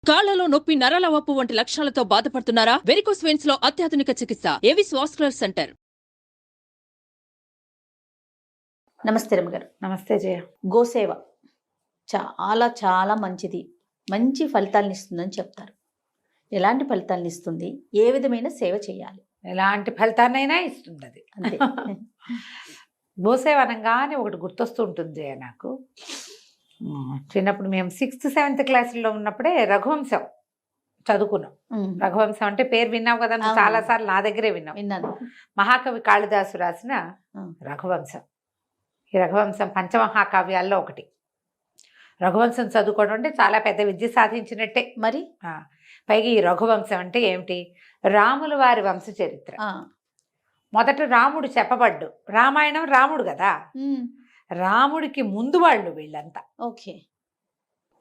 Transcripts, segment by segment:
కాళ్లలో నొప్పి, నరాల వాపు వంటి లక్షణాలతో బాధపడుతున్నారా? వెరికోస్ వెయిన్స్ లో అత్యాధునిక చికిత్స ఏవిస్ వాస్కులర్ సెంటర్. నమస్తే రమ్మగారు. నమస్తే జయ. గోసేవ చాలా చాలా మంచిది, మంచి ఫలితాలను ఇస్తుందని చెప్తారు. ఎలాంటి ఫలితాలను ఇస్తుంది? ఏ విధమైన సేవ చేయాలి? ఎలాంటి ఫలితాన్నైనా ఇస్తుంది అది. అంతే. గోసేవ అనగానే ఒకటి గుర్తొస్తూ ఉంటుంది జయ నాకు. చిన్నప్పుడు మేము 6th 7th క్లాసుల్లో ఉన్నప్పుడే రఘువంశం చదువుకున్నాం. రఘువంశం అంటే పేరు విన్నావు కదా, అవును. చాలాసార్లు నా దగ్గరే విన్నాం. మహాకవి కాళిదాసు రాసిన రఘువంశం. ఈ రఘువంశం పంచమహాకావ్యాల్లో ఒకటి. రఘువంశం చదువుకోవడం అంటే చాలా పెద్ద విద్య సాధించినట్టే. మరి పైగా ఈ రఘువంశం అంటే ఏమిటి? రాముల వారి వంశ చరిత్ర. మొదట రాముడు చెప్పబడ్డు. రామాయణం రాముడు కదా, రాముడికి ముందు వాళ్ళు వీళ్ళంతా. ఓకే,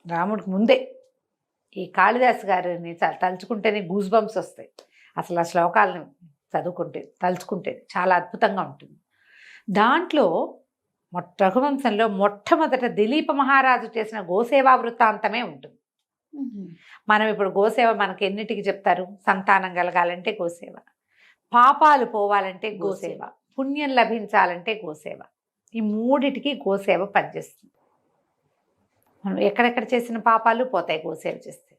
రాముడికి ముందే. ఈ కాళిదాసు గారిని తలుచుకుంటేనే గూస్ బంప్స్ వస్తాయి. అసలు ఆ శ్లోకాలను చదువుకుంటే తలుచుకుంటే చాలా అద్భుతంగా ఉంటుంది. దాంట్లో రఘువంశంలో మొట్టమొదట దిలీప మహారాజు చేసిన గోసేవా వృత్తాంతమే ఉంటుంది. మనం ఇప్పుడు గోసేవ మనకి ఎన్నిటికి చెప్తారు? సంతానం కలగాలంటే గోసేవ, పాపాలు పోవాలంటే గోసేవ, పుణ్యం లభించాలంటే గోసేవ. ఈ మూడిటికి గోసేవ పనిచేస్తుంది. మనం ఎక్కడెక్కడ చేసిన పాపాలు పోతాయి గోసేవ చేస్తే.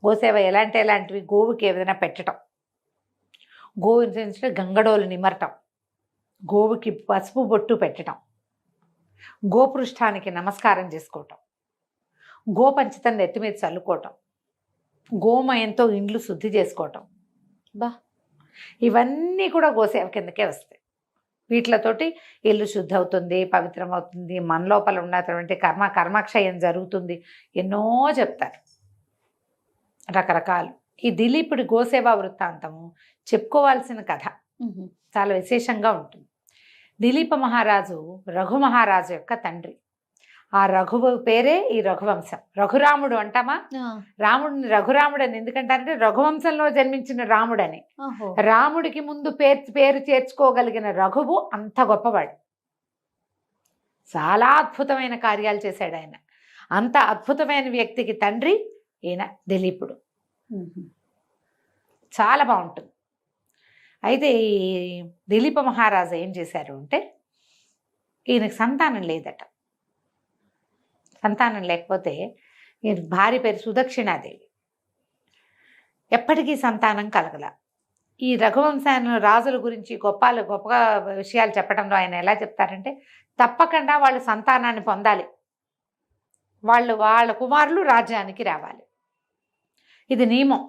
గోసేవ ఎలాంటివి? గోవుకి ఏదైనా పెట్టడం, గోవు గంగడోలు నిమరటం, గోవుకి పసుపు బొట్టు పెట్టడం, గోపృష్ఠానికి నమస్కారం చేసుకోవటం, గోపంచితం నెత్తి మీద చల్లుకోవటం, గోమయంతో ఇండ్లు శుద్ధి చేసుకోవటం. ఇవన్నీ కూడా గోసేవ కిందకే వస్తాయి. వీటితోటి ఇల్లు శుద్ధి అవుతుంది, పవిత్రం అవుతుంది, మన లోపల ఉన్నటువంటి కర్మక్షయం జరుగుతుంది. ఎన్నో చెప్తారు రకరకాలు. ఈ దిలీపుడి గోసేవా వృత్తాంతము చెప్పుకోవాల్సిన కథ, చాలా విశేషంగా ఉంటుంది. దిలీప మహారాజు రఘు మహారాజు యొక్క తండ్రి. ఆ రఘువు పేరే ఈ రఘువంశం. రఘురాముడు అంటామా? రాముడిని రఘురాముడు అని ఎందుకంటారంటే రఘువంశంలో జన్మించిన రాముడని. రాముడికి ముందు పేరు చేర్చుకోగలిగిన రఘువు అంత గొప్పవాడు. చాలా అద్భుతమైన కార్యాలు చేశాడు ఆయన. అంత అద్భుతమైన వ్యక్తికి తండ్రి ఈయన దిలీపుడు. చాలా బాగుంటుంది. అయితే ఈ దిలీప మహారాజు ఏం చేశారు అంటే, ఈయనకు సంతానం లేదట. సంతానం లేకపోతే ఈయన భార్య పేరు సుదక్షిణాదేవి. ఎప్పటికీ సంతానం కలగల. ఈ రఘువంశాన్ని రాజుల గురించి గొప్పగా విషయాలు చెప్పడంలో ఆయన ఎలా చెప్తారంటే, తప్పకుండా వాళ్ళు సంతానాన్ని పొందాలి, వాళ్ళ కుమారులు రాజ్యానికి రావాలి. ఇది నియమం,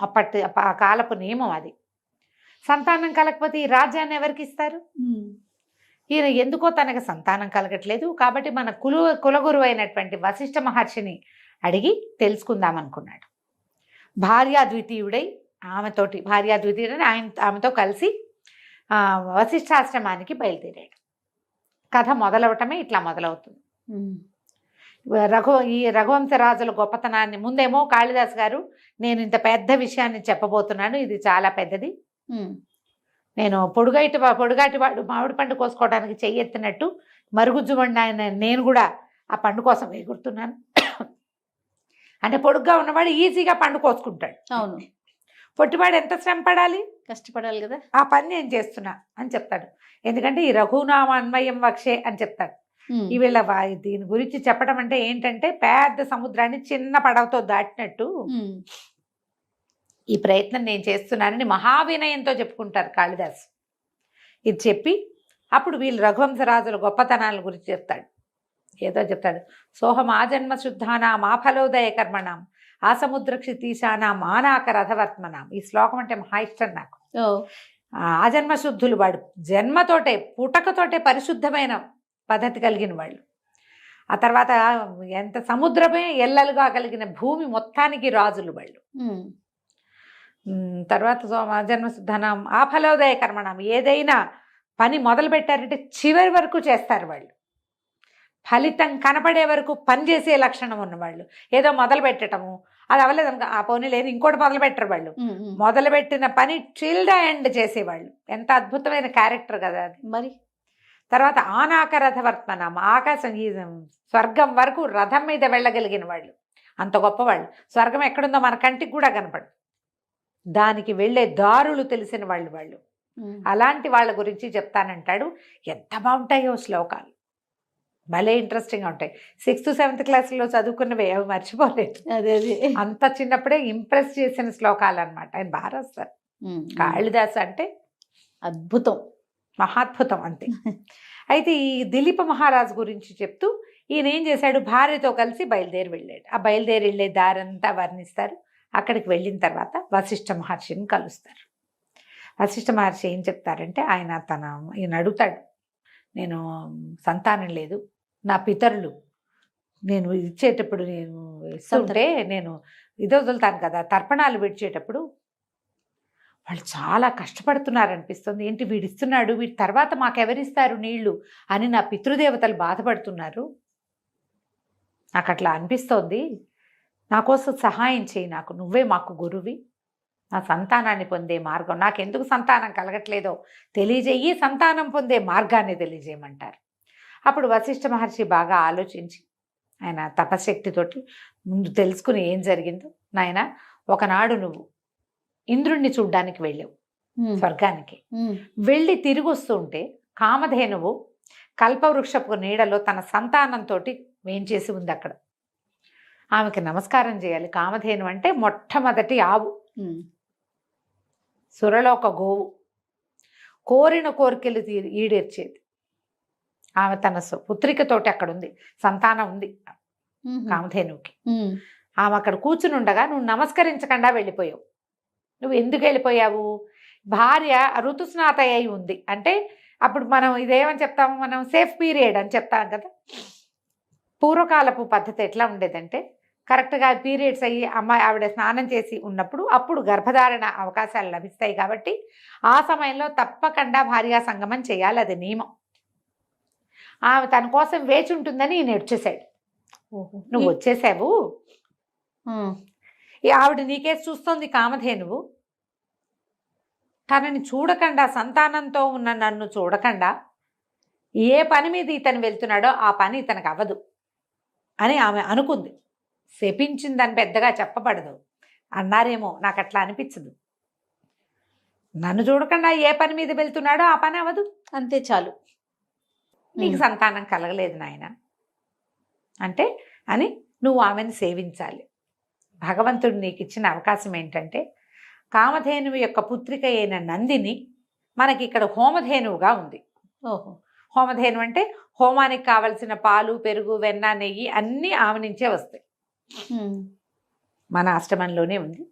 ఆ కాలపు నియమం అది. సంతానం కలగకపోతే ఈ రాజ్యాన్ని ఎవరికి ఇస్తారు? ఈయన ఎందుకో తనకు సంతానం కలగట్లేదు కాబట్టి మన కులగురువు అయినటువంటి వశిష్ఠ మహర్షిని అడిగి తెలుసుకుందాం అనుకున్నాడు. భార్యాద్వితీయుడై ఆమెతో కలిసి వశిష్ఠాశ్రమానికి బయలుదేరాడు. కథ మొదలవటమే ఇట్లా మొదలవుతుంది. ఈ రఘువంశరాజుల గొప్పతనాన్ని ముందేమో కాళిదాస్ గారు, నేను ఇంత పెద్ద విషయాన్ని చెప్పబోతున్నాను, ఇది చాలా పెద్దది, నేను పొడుగాటి వాడు మామిడి పండు కోసుకోవడానికి చెయ్యెత్తినట్టు మరుగుజ్జుమండి ఆయన, నేను కూడా ఆ పండు కోసం ఎగురుతున్నాను. అంటే పొడుగ్గా ఉన్నవాడు ఈజీగా పండు కోసుకుంటాడు. అవును. పొట్టివాడు ఎంత శ్రమ పడాలి, కష్టపడాలి కదా. ఆ పని నేను చేస్తున్నా అని చెప్తాడు. ఎందుకంటే ఈ రఘునామన్వయం వక్షే అని చెప్తాడు. ఈ వీళ్ళ దీని గురించి చెప్పడం అంటే ఏంటంటే, పెద్ద సముద్రాన్ని చిన్న పడవతో దాటినట్టు ఈ ప్రయత్నం నేను చేస్తున్నానని మహావినయంతో చెప్పుకుంటారు కాళిదాసు. ఇది చెప్పి అప్పుడు వీళ్ళు రఘువంశరాజుల గొప్పతనాల గురించి చెప్తాడు. ఏదో చెప్తాడు, సోహం ఆజన్మ శుద్ధానాం ఆఫలోదయ కర్మణాం ఆసముద్ర క్షితీశానాం ఆనాక రథవర్త్మనాం. ఈ శ్లోకం అంటే మహా ఇష్టం నాకు. ఆజన్మ శుద్ధులు, వాడు జన్మతోటే పుటకతోటే పరిశుద్ధమైన పద్ధతి కలిగిన వాళ్ళు. ఆ తర్వాత ఎంత సముద్రమే ఎల్లలుగా కలిగిన భూమి మొత్తానికి రాజులు వాళ్ళు. తర్వాత జన్మశుద్ధనం ఆఫలోదయ కర్మణం. ఏదైనా పని మొదలు పెట్టారంటే చివరి వరకు చేస్తారు వాళ్ళు. ఫలితం కనపడే వరకు పని చేసే లక్షణం ఉన్నవాళ్ళు. ఏదో మొదలు పెట్టడము అది అవ్వలేదు ఆ పోనీ లేదు ఇంకోటి మొదలు పెట్టరు వాళ్ళు. మొదలుపెట్టిన పని టిల్ ద ఎండ్ చేసేవాళ్ళు. ఎంత అద్భుతమైన క్యారెక్టర్ కదా అది. మరి తర్వాత ఆనాక రథవర్త్మనం, ఆకాశం స్వర్గం వరకు రథం మీద వెళ్ళగలిగిన వాళ్ళు. అంత గొప్పవాళ్ళు. స్వర్గం ఎక్కడుందో మన కంటికి కూడా కనపడదు. దానికి వెళ్ళే దారులు తెలిసిన వాళ్ళు. అలాంటి వాళ్ళ గురించి చెప్తానంటాడు. ఎంత బాగుంటాయో శ్లోకాలు, భలే ఇంట్రెస్టింగ్గా ఉంటాయి. 6th 7th క్లాసులో చదువుకున్నవి అవి మర్చిపోలేదు. అదే అంత చిన్నప్పుడే ఇంప్రెస్ చేసిన శ్లోకాలు అనమాట. ఆయన బాగా రాస్తారు. కాళిదాసు అంటే అద్భుతం, మహాద్భుతం అంతే. అయితే ఈ దిలీప మహారాజు గురించి చెప్తూ ఈయన ఏం చేశాడు, భార్యతో కలిసి బయలుదేరి వెళ్ళాడు. ఆ బయలుదేరి వెళ్ళే దారంతా వర్ణిస్తారు. అక్కడికి వెళ్ళిన తర్వాత వశిష్ఠ మహర్షిని కలుస్తారు. వశిష్ఠ మహర్షి ఏం చెప్తారంటే, ఈయన అడుగుతాడు, నేను సంతానం లేదు, నా పితరులు నేను ఇచ్చేటప్పుడు నేను ఇస్తుంటే నేను ఇది వదులుతాను కదా, తర్పణాలు విడిచేటప్పుడు వాళ్ళు చాలా కష్టపడుతున్నారు అనిపిస్తుంది. ఏంటి వీడిస్తున్నాడు, వీడి తర్వాత మాకెవరిస్తారు నీళ్లు అని నా పితృదేవతలు బాధపడుతున్నారు. నాకు అట్లా అనిపిస్తోంది. నా కోసం సహాయం చేయి, నాకు నువ్వే మాకు గురువి, నా సంతానాన్ని పొందే మార్గం, నాకెందుకు సంతానం కలగట్లేదో తెలియజేయి, సంతానం పొందే మార్గాన్ని తెలియజేయమంటారు. అప్పుడు వశిష్ఠ మహర్షి బాగా ఆలోచించి ఆయన తపశక్తితోటి ముందు తెలుసుకుని ఏం జరిగిందో, నాయన ఒకనాడు నువ్వు ఇంద్రుణ్ణి చూడ్డానికి వెళ్ళావు స్వర్గానికి. వెళ్ళి తిరిగి వస్తుంటే కామధేనువు కల్పవృక్షపు నీడలో తన సంతానంతో వేంచేసి ఉంది. అక్కడ ఆమెకి నమస్కారం చేయాలి. కామధేను అంటే మొట్టమొదటి ఆవు, సురలోక గోవు, కోరిన కోరికలు ఈడేర్చేది. ఆమె తన పుత్రికతోటి అక్కడ ఉంది, సంతానం ఉంది కామధేనువుకి. ఆమె అక్కడ కూర్చుని ఉండగా నువ్వు నమస్కరించకుండా వెళ్ళిపోయావు. నువ్వు ఎందుకు వెళ్ళిపోయావు? భార్య ఋతుస్నాత అయి ఉంది అంటే అప్పుడు మనం ఇదేమని చెప్తాము, మనం సేఫ్ పీరియడ్ అని చెప్తాం కదా. పూర్వకాలపు పద్ధతి ఎట్లా ఉండేదంటే, కరెక్ట్గా పీరియడ్స్ అయ్యి ఆవిడ స్నానం చేసి ఉన్నప్పుడు అప్పుడు గర్భధారణ అవకాశాలు లభిస్తాయి. కాబట్టి ఆ సమయంలో తప్పకుండా భార్యా సంగమం చేయాలి, అది నియమం. ఆమె తన కోసం వేచి ఉంటుందని ఈయన వచ్చేసాడు. నువ్వు వచ్చేసావు, ఆవిడ నీకేసి చూస్తోంది కామధేనువు, తనని చూడకుండా, సంతానంతో ఉన్న నన్ను చూడకుండా ఏ పని మీద ఇతను వెళ్తున్నాడో ఆ పని ఇతనికి అవ్వదు అని ఆమె అనుకుంది. శపించిందని పెద్దగా చెప్పబడదు అన్నారేమో, నాకు అట్లా అనిపించదు. నన్ను చూడకుండా ఏ పని మీద వెళ్తున్నాడో ఆ పని అవ్వదు, అంతే చాలు, నీకు సంతానం కలగలేదు నాయన అంటే అని నువ్వు ఆమెను సేవించాలి. భగవంతుడు నీకు ఇచ్చిన అవకాశం ఏంటంటే, కామధేనువు యొక్క పుత్రిక అయిన నందిని మనకి ఇక్కడ హోమధేనువుగా ఉంది. హోమధేను అంటే హోమానికి కావలసిన పాలు, పెరుగు, వెన్న, నెయ్యి అన్నీ ఆమె నుంచే వస్తాయి. మన ఆశ్రమంలోనే ఉంది.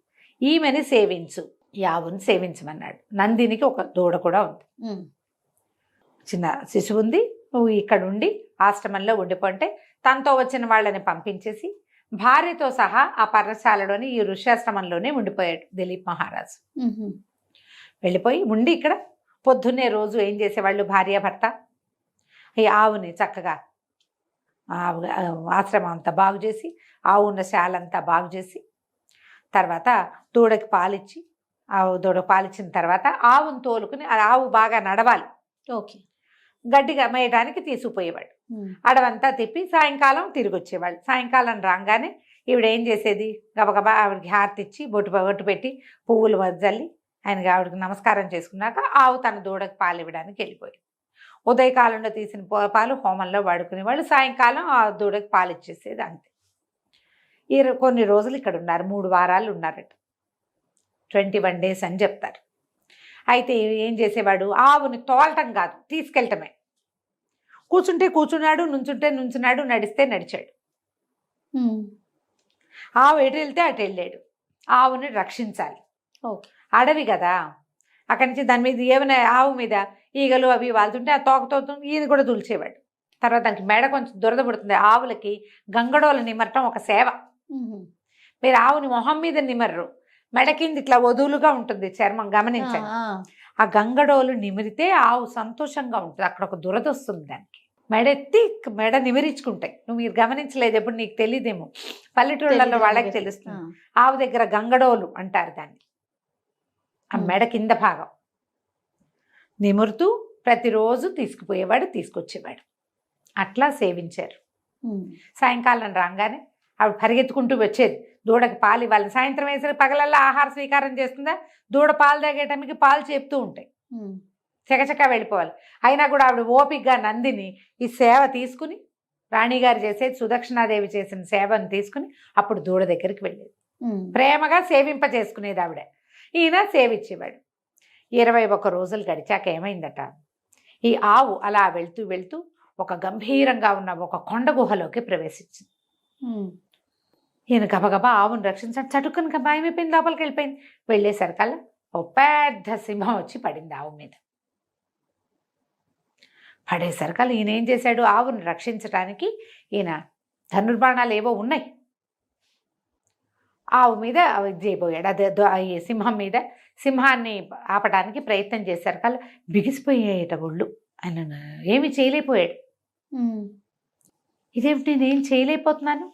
ఈమెని సేవించు, యావుని సేవించమన్నాడు. నందినికి ఒక దూడ కూడా ఉంది, చిన్న శిశువు ఉంది. నువ్వు ఇక్కడ ఉండి ఆశ్రమంలో ఉండిపోంటే తనతో వచ్చిన వాళ్ళని పంపించేసి భార్యతో సహా ఆ పర్ణశాలలోని ఈ ఋష్యాశ్రమంలోనే ఉండిపోయాడు దిలీప్ మహారాజు. వెళ్ళిపోయి ఉండి ఇక్కడ పొద్దున్నే రోజు ఏం చేసేవాళ్ళు, భార్యాభర్త ఈ ఆవుని చక్కగా ఆశ్రమం అంతా బాగు చేసి, ఆవు ఉన్న శాలంతా బాగు చేసి, తర్వాత దూడకి పాలిచ్చి, దూడకి పాలిచ్చిన తర్వాత ఆవును తోలుకుని, ఆవు బాగా నడవాలి, గడ్డిగా మేయడానికి తీసుకుపోయేవాడు. అడవంతా తిప్పి సాయంకాలం తిరిగి వచ్చేవాళ్ళు. సాయంకాలం రాగానే ఈవిడ ఏం చేసేది, గబగబా ఆవిడకి హారతి ఇచ్చి బొట్టు పెట్టి పువ్వులు వజ్జల్లి ఆయనకి ఆవిడకి నమస్కారం చేసుకున్నాక ఆవు తన దూడకి పాలు ఇవ్వడానికి వెళ్ళిపోయింది. ఉదయకాలంలో తీసిన పాలు హోమంలో వాడుకునేవాళ్ళు, సాయంకాలం ఆ దూడకి పాలు ఇచ్చేసేది, అంతే. కొన్ని రోజులు ఇక్కడ ఉన్నారు, 3 వారాలు ఉన్నారట. 21 days అని చెప్తారు. అయితే ఏం చేసేవాడు, ఆవుని తోలటం కాదు, తీసుకెళ్ళటమే. కూర్చుంటే కూర్చున్నాడు, నుంచుంటే నుంచున్నాడు, నడిస్తే నడిచాడు. ఆవు ఎటు వెళ్తే అటు వెళ్ళాడు. ఆవుని రక్షించాలి, అడవి కదా. అక్కడి నుంచి దాని మీద ఏమైనా ఆవు మీద ఈగలు అవి వాళ్తుంటే ఆ తోకతో ఈయన కూడా తులిచేవాడు. తర్వాత దానికి మెడ కొంచెం దురద పడుతుంది. ఆవులకి గంగడోలు నిమరటం ఒక సేవ. మీరు ఆవుని మొహం మీద నిమర్రు, మెడ కింద ఇట్లా వదులుగా ఉంటుంది చర్మం, గమనించండి. ఆ గంగడోలు నిమిరితే ఆవు సంతోషంగా ఉంటుంది. అక్కడ ఒక దురద వస్తుంది దానికి. మెడెత్తి మెడ నిమిరించుకుంటాయి. మీరు గమనించలేదు, ఎప్పుడు నీకు తెలియదేమో, పల్లెటూళ్ళల్లో వాళ్ళకి తెలుస్తుంది. ఆవు దగ్గర గంగడోలు అంటారు దాన్ని. ఆ మెడ కింద భాగం నిమురుతూ ప్రతిరోజు తీసుకుపోయేవాడు, తీసుకొచ్చేవాడు. అట్లా సేవించారు. సాయంకాలం రాగానే ఆవిడ పరిగెత్తుకుంటూ వచ్చేది దూడకి పాలు ఇవ్వాలి. సాయంత్రం వేసరికి పగలల్లా ఆహార స్వీకారం చేస్తుందా, దూడ పాలు తాగేటమికి పాలు చెప్తూ ఉంటాయి, చకచకా వెళ్ళిపోవాలి. అయినా కూడా ఆవిడ ఓపికగా నందిని ఈ సేవ తీసుకుని, రాణిగారు చేసేది సుదక్షిణాదేవి చేసిన సేవను తీసుకుని అప్పుడు దూడ దగ్గరికి వెళ్ళేది. ప్రేమగా సేవింప చేసుకునేది ఆవిడ. ఈయన సేవించేవాడు. 21 రోజులు గడిచాక ఏమైందట, ఈ ఆవు అలా వెళ్తూ వెళ్తూ ఒక గంభీరంగా ఉన్న ఒక కొండ గుహలోకి ప్రవేశించింది. ఈయన గబగబా ఆవును రక్షించాడు. చటుక్కుని భయమైపోయింది, లోపలికి వెళ్ళిపోయింది. వెళ్ళేసరికల్లా ఒక పెద్ద సింహం వచ్చి పడింది ఆవు మీద. పడేసరికల్లా ఈయన ఏం చేశాడు, ఆవును రక్షించడానికి ఈయన ధనుర్బాణాలు ఏవో ఉన్నాయి, ఆవు మీద చేయబోయాడు. అదే ఈ సింహం మీద, సింహాన్ని ఆపడానికి ప్రయత్నం చేశారు కల్లా బిగిసిపోయేట ఒళ్ళు. ఆయన ఏమి చేయలేకపోయాడు. ఇదేమిటి, నేనేం చేయలేకపోతున్నాను,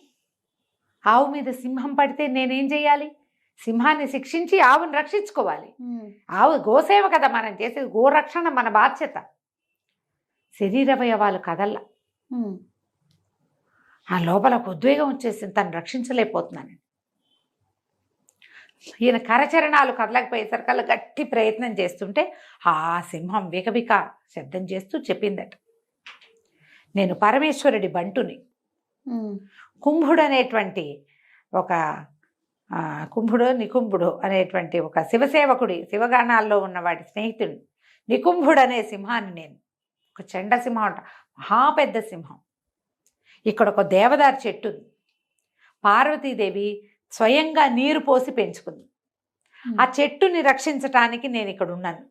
ఆవు మీద సింహం పడితే నేనేం చేయాలి, సింహాన్ని శిక్షించి ఆవును రక్షించుకోవాలి. ఆవు గోసేవ కదా మనం చేసేది, గోరక్షణ మన బాధ్యత. శరీరవయవాలు కదల్లా. ఆ లోపల ఉద్వేగం వచ్చేసింది, తను రక్షించలేకపోతున్నాను. ఈయన కరచరణాలు కదలకపోయేసరికల్లా గట్టి ప్రయత్నం చేస్తుంటే ఆ సింహం వికవిక శబ్దం చేస్తూ చెప్పిందట, నేను పరమేశ్వరుడి బంటుని, కుంభుడు అనేటువంటి ఒక కుంభుడు నికుంభుడు అనేటువంటి ఒక శివసేవకుడి, శివగాణాల్లో ఉన్న వాడి స్నేహితుడు నికుంభుడు అనే సింహాన్ని నేను, ఒక చెండ సింహం అంట, మహా పెద్ద సింహం. ఇక్కడ ఒక దేవదారు చెట్టు ఉంది, పార్వతీదేవి స్వయంగా నీరు పోసి పెంచుకుంది. ఆ చెట్టుని రక్షించటానికి నేను ఇక్కడ ఉన్నాను.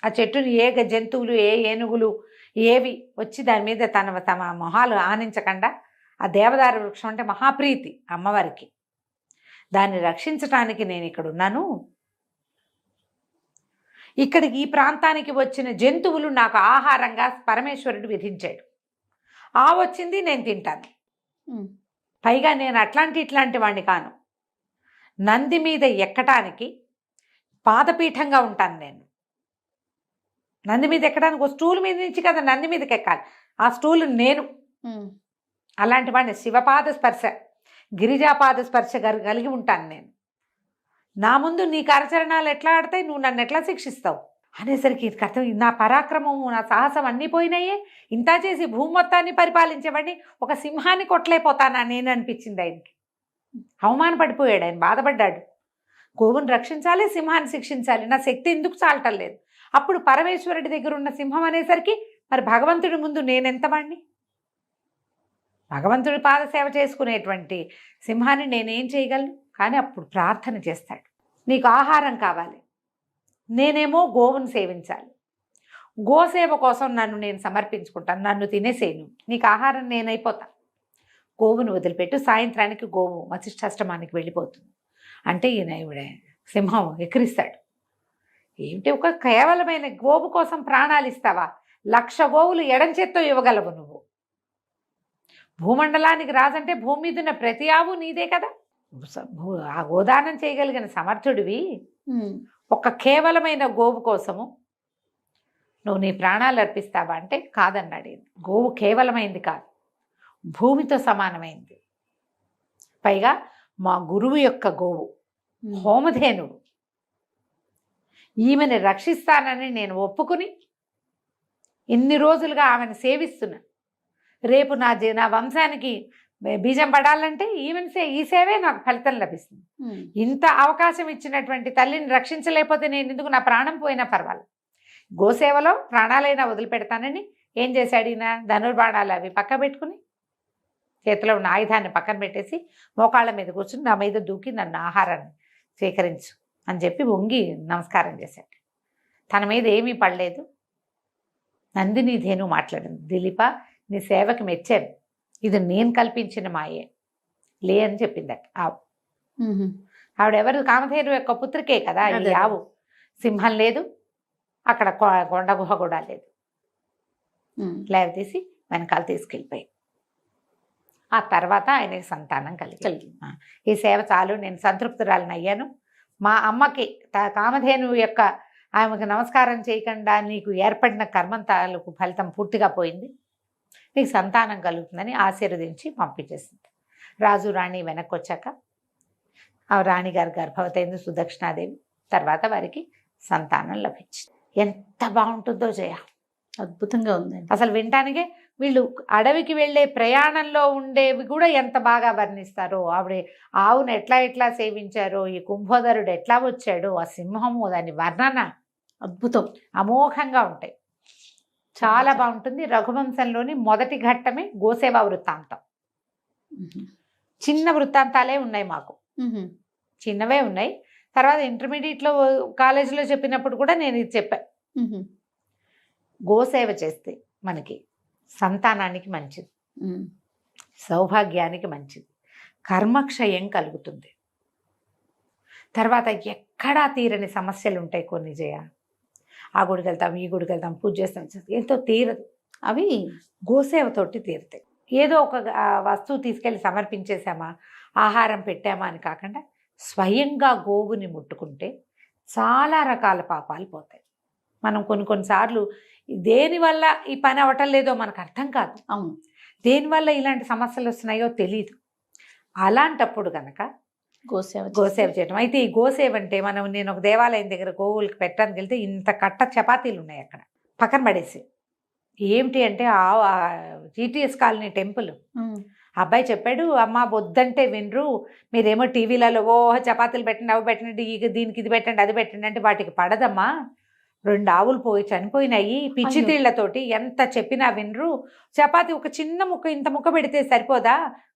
ఆ చెట్టుని ఏ జంతువులు, ఏ ఏనుగులు ఏవి వచ్చి దాని మీద తమ మొహాలు ఆనించకుండా, ఆ దేవదారు వృక్షం అంటే మహాప్రీతి అమ్మవారికి, దాన్ని రక్షించటానికి నేను ఇక్కడ ఉన్నాను. ఇక్కడికి ఈ ప్రాంతానికి వచ్చిన జంతువులు నాకు ఆహారంగా పరమేశ్వరుడు విధించాడు. వచ్చింది నేను తింటాను. పైగా నేను ఇట్లాంటి వాడిని కాను, నంది మీద ఎక్కటానికి పాదపీఠంగా ఉంటాను నేను. నంది మీద ఎక్కడానికి ఒక స్టూల్ మీద నుంచి కదా నంది మీదకి ఎక్కాలి, ఆ స్టూల్ నేను. అలాంటి వాడిని శివపాద స్పర్శ, గిరిజాపాద స్పర్శ కలిగి ఉంటాను నేను. నా ముందు నీ కరచరణాలు ఎట్లా ఆడతాయి, నువ్వు నన్ను ఎట్లా శిక్షిస్తావు అనేసరికి అర్థం, నా పరాక్రమము నా సాహసం అన్నీ పోయినాయే, ఇంత చేసి భూమి మొత్తాన్ని పరిపాలించేవాడిని ఒక సింహాన్ని కొట్టలేకపోతానా నేను అనిపించింది ఆయనకి. అవమానపడిపోయాడు ఆయన, బాధపడ్డాడు. గోవుని రక్షించాలి, సింహాన్ని శిక్షించాలి, నా శక్తి ఎందుకు చాలటం లేదు. అప్పుడు పరమేశ్వరుడి దగ్గర ఉన్న సింహం అనేసరికి మరి భగవంతుడి ముందు నేనెంతవాణ్ణి, భగవంతుడి పాదసేవ చేసుకునేటువంటి సింహాన్ని నేనేం చేయగలను. కానీ అప్పుడు ప్రార్థన చేస్తాడు, నీకు ఆహారం కావాలి, నేనేమో గోవును సేవించాలి, గోసేవ కోసం నన్ను నేను సమర్పించుకుంటాను, నన్ను తినేసేను, నీకు ఆహారం నేనైపోతా, గోవును వదిలిపెట్టు. సాయంత్రానికి గోవు వశిష్ఠాష్టమానికి వెళ్ళిపోతుంది. అంటే ఈయన సింహం ఎక్కిరిస్తాడు, ఏమిటి ఒక కేవలమైన గోవు కోసం ప్రాణాలు ఇస్తావా, 1,00,000 గోవులు ఎడం చేత్తో ఇవ్వగలవు నువ్వు. భూమండలానికి రాజంటే భూమి మీద ఉన్న ప్రతి ఆవు నీదే కదా, ఆ గోదానం చేయగలిగిన సమర్థుడివి. ఒక కేవలమైన గోవు కోసము నువ్వు నీ ప్రాణాలు అర్పిస్తావా అంటే కాదన్నాడు. గోవు కేవలమైంది కాదు, భూమితో సమానమైంది. పైగా మా గురువు యొక్క గోవు, హోమధేనుడు. ఈమెను రక్షిస్తానని నేను ఒప్పుకుని ఇన్ని రోజులుగా ఆమెను సేవిస్తున్నా. రేపు నా వంశానికి బీజం పడాలంటే ఈ సేవే నాకు ఫలితం లభిస్తుంది. ఇంత అవకాశం ఇచ్చినటువంటి తల్లిని రక్షించలేకపోతే నేను ఎందుకు, నా ప్రాణం పోయినా పర్వాలేదు, గోసేవలో ప్రాణాలైనా వదిలిపెడతానని ఏం చేశాడు ఈయన, ధనుర్బాణాలు అవి పక్క పెట్టుకుని చేతిలో ఉన్న ఆయుధాన్ని పక్కన పెట్టేసి మోకాళ్ళ మీద కూర్చుని నా మీద దూకి నన్ను ఆహారాన్ని స్వీకరించు అని చెప్పి వంగి నమస్కారం చేశాడు. తన మీద ఏమీ పడలేదు. నందిని ధేను మాట్లాడింది, దిలీప నీ సేవకి మెచ్చాను, ఇది నేను కల్పించిన మాయే లే అని చెప్పిందట ఆవు. ఆవిడెవరు, కామధేను యొక్క పుత్రికే కదా ఈ ఆవు. సింహం లేదు అక్కడ, కొండ గుహ కూడా లేదు. లేవతీసి వెనకాల తీసుకెళ్ళిపోయి ఆ తర్వాత ఆయనకి సంతానం కలిగింది. ఈ సేవ చాలు, నేను సంతృప్తురాలను అయ్యాను. మా అమ్మకి కామధేను యొక్క ఆమెకు నమస్కారం చేయకుండా నీకు ఏర్పడిన కర్మం తాలూకు ఫలితం పూర్తిగా పోయింది, నీకు సంతానం కలుగుతుందని ఆశీర్వదించి పంపించేసింది. రాజు రాణి వెనక్కి వచ్చాక ఆ రాణిగారు గర్భవతి అయింది సుదక్షిణాదేవి. తర్వాత వారికి సంతానం లభించింది. ఎంత బాగుంటుందో జయ, అద్భుతంగా ఉందండి. అసలు వినటానికే వీళ్ళు అడవికి వెళ్ళే ప్రయాణంలో ఉండేవి కూడా ఎంత బాగా వర్ణిస్తారో. ఆవిడ ఆవును ఎట్లా ఎట్లా సేవించారో, ఈ కుంభోదరుడు ఎట్లా వచ్చాడో, ఆ సింహము, దాని వర్ణన అద్భుతం, అమోఘంగా ఉంటాయి. చాలా బాగుంటుంది. రఘువంశంలోని మొదటి ఘట్టమే గోసేవ వృత్తాంతం. చిన్న వృత్తాంతాలే ఉన్నాయి మాకు, చిన్నవే ఉన్నాయి. తర్వాత ఇంటర్మీడియట్లో కాలేజీలో చెప్పినప్పుడు కూడా నేను ఇది చెప్పాను. గోసేవ చేస్తే మనకి సంతానానికి మంచిది, సౌభాగ్యానికి మంచిది, కర్మక్షయం కలుగుతుంది. తర్వాత ఎక్కడా తీరని సమస్యలు ఉంటాయి కొన్ని జయ. ఆ గుడికి వెళ్తాం, ఈ గుడికి వెళ్తాం, పూజ చేస్తాం, ఎంతో తీరదు. అవి గోసేవతోటి తీరుతాయి. ఏదో ఒక వస్తువు తీసుకెళ్ళి సమర్పించేసామా, ఆహారం పెట్టామా అని కాకుండా స్వయంగా గోవుని ముట్టుకుంటే చాలా రకాల పాపాలు పోతాయి. మనం కొన్నిసార్లు దేనివల్ల ఈ పని అవ్వటం లేదో మనకు అర్థం కాదు. అవును, దేనివల్ల ఇలాంటి సమస్యలు వస్తున్నాయో తెలియదు. అలాంటప్పుడు కనుక గోసేవ చేయటం. అయితే ఈ గోసేవ అంటే నేను ఒక దేవాలయం దగ్గర గోవులకి పెట్టడానికి వెళ్తే ఇంత కట్ట చపాతీలు ఉన్నాయి అక్కడ పక్కన పడేసి. ఏమిటి అంటే GTS కాలనీ టెంపుల్. అబ్బాయి చెప్పాడు, అమ్మ వద్దంటే వినరు, మీరేమో టీవీలలో చపాతీలు పెట్టండి, అవి పెట్టండి, దీనికి ఇది పెట్టండి, అది పెట్టండి అంటే వాటికి పడదమ్మా. 2 ఆవులు పోయి చనిపోయినాయి పిచ్చి తీళ్లతోటి, ఎంత చెప్పినా వినరు. చపాతీ ఒక చిన్న ముక్క, ఇంత ముక్క పెడితే సరిపోదా,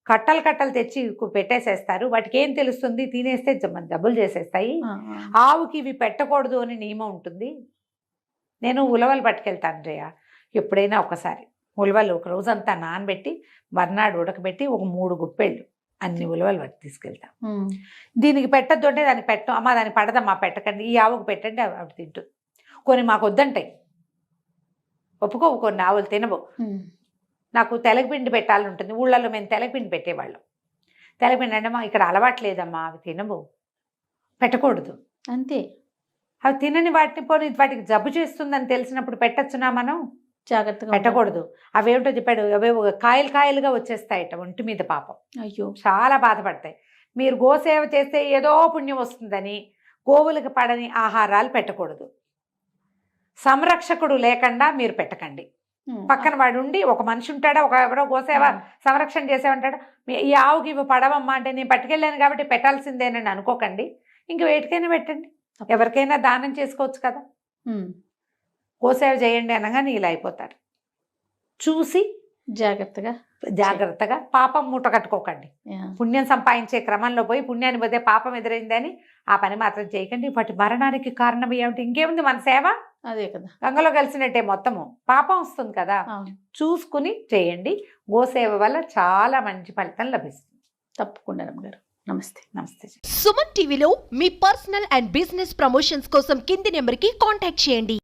కట్టలు కట్టలు తెచ్చి పెట్టేసేస్తారు, వాటికి ఏం తెలుస్తుంది, తినేస్తే జబ్బులు చేసేస్తాయి. ఆవుకి ఇవి పెట్టకూడదు అని నియమం ఉంటుంది. నేను ఉలవలు పట్టుకెళ్తాను జయ, ఎప్పుడైనా ఒకసారి ఉలవలు ఒక రోజంతా నానబెట్టి మర్నాడు ఉడకబెట్టి ఒక 3 గుప్పెళ్ళు అన్ని ఉలవలు పట్టి తీసుకెళ్తాం. దీనికి పెట్టద్దు అంటే దానికి పెట్టం, అమ్మ దానికి పడదమ్మా పెట్టకండి, ఈ ఆవుకు పెట్టండి, ఆవిడ తింటుంది. కొన్ని మాకు వద్దంటాయి, ఒప్పుకోవు, కొన్ని ఆవులు తినవు. నాకు తెలగపిండి పెట్టాలని ఉంటుంది. ఊళ్ళల్లో మేము తెలగపిండి పెట్టేవాళ్ళం. తెలగపిండి అంటే మా ఇక్కడ అలవాట్లేదమ్మా, అవి తినవు, పెట్టకూడదు అంతే. అవి తినని వాటిని పోనీ వాటికి జబ్బు చేస్తుందని తెలిసినప్పుడు పెట్టచ్చునా మనం, జాగ్రత్తగా పెట్టకూడదు. అవేమిటో చెప్పాడు, అవే కాయలు కాయలుగా వచ్చేస్తాయట ఒంటి మీద, పాపం. అయ్యో, చాలా బాధపడతాయి. మీరు గోసేవ చేస్తే ఏదో పుణ్యం వస్తుందని గోవులకు పడని ఆహారాలు పెట్టకూడదు. సంరక్షకుడు లేకుండా మీరు పెట్టకండి. పక్కన వాడు ఉండి ఒక మనిషి ఉంటాడా, ఎవరో గోసేవ సంరక్షణ చేసేవంటాడు, ఈ ఆవుకి ఇవి పడవమ్మా అంటే నేను పట్టుకెళ్ళాను కాబట్టి పెట్టాల్సిందేనని అనుకోకండి. ఇంక వేటికైనా పెట్టండి, ఎవరికైనా దానం చేసుకోవచ్చు కదా. గోసేవ చేయండి అనగానే ఇలా అయిపోతారు. చూసి జాగ్రత్తగా పాపం మూట కట్టుకోకండి. పుణ్యం సంపాదించే క్రమంలో పోయి పుణ్యాన్ని పోతే పాపం ఎదురైందని ఆ పని మాత్రం చేయకండి. వాటి మరణానికి కారణం ఏమిటి, ఇంకేముంది, మన సేవ అదే కదా, గంగలో కలిసినట్టే, మొత్తము పాపం వస్తుంది కదా. చూసుకుని చేయండి. గోసేవ వల్ల చాలా మంచి ఫలితం లభిస్తుంది. తప్పకుండా రమ్మగారు. నమస్తే. నమస్తే. సుమన్ టీవీలో మీ పర్సనల్ అండ్ బిజినెస్ ప్రమోషన్స్ కోసం కింది నెంబర్కి కాంటాక్ట్ చేయండి.